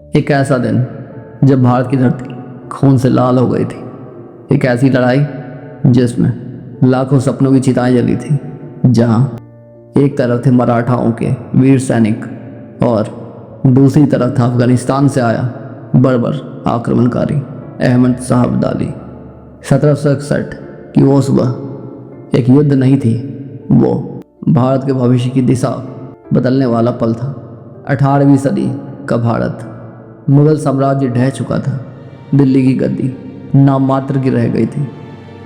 एक ऐसा दिन जब भारत की धरती खून से लाल हो गई थी। एक ऐसी लड़ाई जिसमें लाखों सपनों की चिताएं जली थी, जहां एक तरफ थे मराठाओं के वीर सैनिक और दूसरी तरफ था अफगानिस्तान से आया बर्बर आक्रमणकारी अहमद शाह अब्दाली। 1761 की वो सुबह एक युद्ध नहीं थी, वो भारत के भविष्य की दिशा बदलने वाला पल था। 18वीं सदी का भारत, मुगल साम्राज्य ढह चुका था, दिल्ली की गद्दी नाम मात्र की रह गई थी।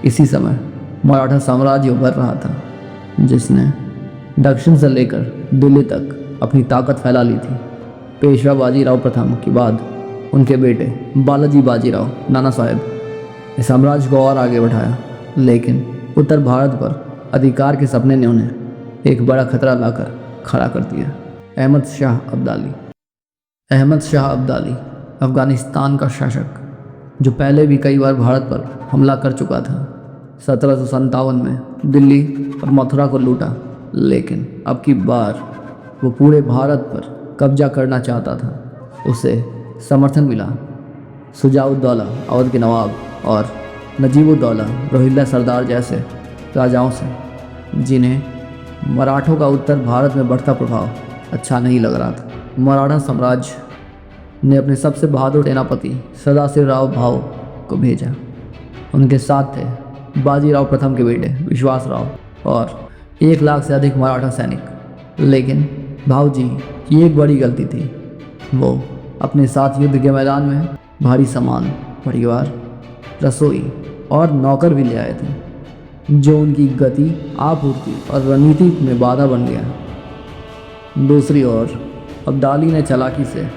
इसी समय मराठा साम्राज्य उभर रहा था, जिसने दक्षिण से लेकर दिल्ली तक अपनी ताकत फैला ली थी। पेशवा बाजीराव प्रथम के बाद उनके बेटे बालाजी बाजीराव नाना साहेब इस साम्राज्य को और आगे बढ़ाया, लेकिन उत्तर भारत पर अधिकार के सपने ने उन्हें एक बड़ा खतरा लाकर खड़ा कर दिया। अहमद शाह अब्दाली अफगानिस्तान का शासक, जो पहले भी कई बार भारत पर हमला कर चुका था। 1757 में दिल्ली और मथुरा को लूटा, लेकिन अब की बार वो पूरे भारत पर कब्जा करना चाहता था। उसे समर्थन मिला शुजाउद्दौला अवध के नवाब और नजीबुद्दौला रोहिल्ला सरदार जैसे राजाओं से, जिन्हें मराठों का उत्तर भारत में बढ़ता प्रभाव अच्छा नहीं लग रहा था। मराठा साम्राज्य ने अपने सबसे बहादुर सेनापति सदाशिवराव भाऊ को भेजा। उनके साथ थे बाजीराव प्रथम के बेटे विश्वासराव और 1 लाख से अधिक मराठा सैनिक। लेकिन भाऊ जी की एक बड़ी गलती थी, वो अपने साथ युद्ध के मैदान में भारी सामान, परिवार, रसोई और नौकर भी ले आए थे, जो उनकी गति, आपूर्ति और रणनीति में बाधा बन गया। दूसरी ओर अब्दाली ने चालाकी से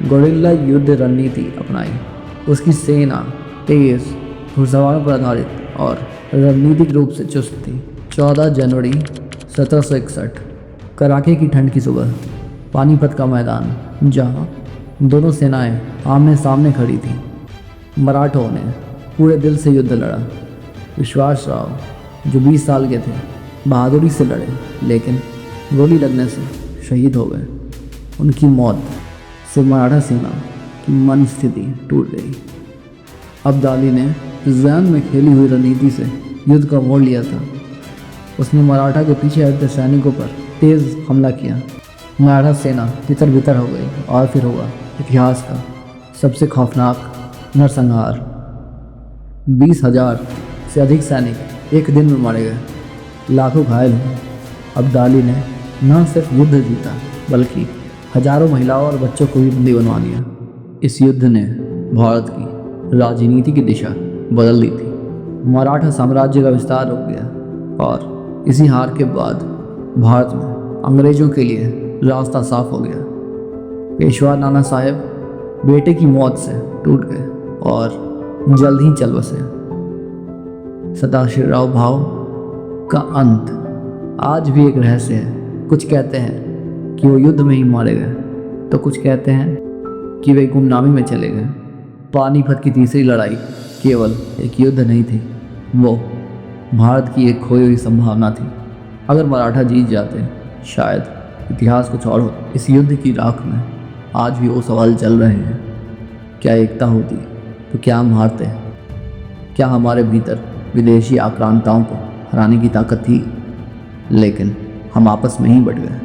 गोरिल्ला युद्ध रणनीति अपनाई। उसकी सेना तेज घुड़सवारों पर आधारित और रणनीतिक रूप से चुस्त थी। 14 जनवरी 1761 कड़ाके की ठंड की सुबह, पानीपत का मैदान, जहां दोनों सेनाएं आमने सामने खड़ी थीं, मराठों ने पूरे दिल से युद्ध लड़ा। विश्वासराव, जो 20 साल के थे, बहादुरी से लड़े, लेकिन गोली लगने से शहीद हो गए। उनकी मौत से मराठा सेना की मन स्थिति टूट गई। अब्दाली ने जैन में खेली हुई रणनीति से युद्ध का मोड़ लिया था। उसने मराठा के पीछे हटते सैनिकों पर तेज हमला किया। मराठा सेना तितर बितर हो गई और फिर हुआ इतिहास का सबसे खौफनाक नरसंहार। 20,000 से अधिक सैनिक एक दिन में मारे गए, लाखों घायल हुए। अब्दाली ने न सिर्फ युद्ध जीता, बल्कि हजारों महिलाओं और बच्चों को भी बंदी बनवा लिया। इस युद्ध ने भारत की राजनीति की दिशा बदल दी थी। मराठा साम्राज्य का विस्तार रुक गया और इसी हार के बाद भारत में अंग्रेजों के लिए रास्ता साफ हो गया। पेशवा नाना साहेब बेटे की मौत से टूट गए और जल्द ही चल बसे। सदाशिवराव भाऊ का अंत आज भी एक रहस्य है। कुछ कहते हैं कि वो युद्ध में ही मारे गए, तो कुछ कहते हैं कि वे गुमनामी में चले गए। पानीपत की तीसरी लड़ाई केवल एक युद्ध नहीं थी, वो भारत की एक खोई हुई संभावना थी। अगर मराठा जीत जाते, शायद इतिहास कुछ और होता। इस युद्ध की राख में आज भी वो सवाल चल रहे हैं, क्या एकता होती तो क्या हम हारते? क्या हमारे भीतर विदेशी आक्रांताओं को हराने की ताकत थी? लेकिन हम आपस में ही बट गए।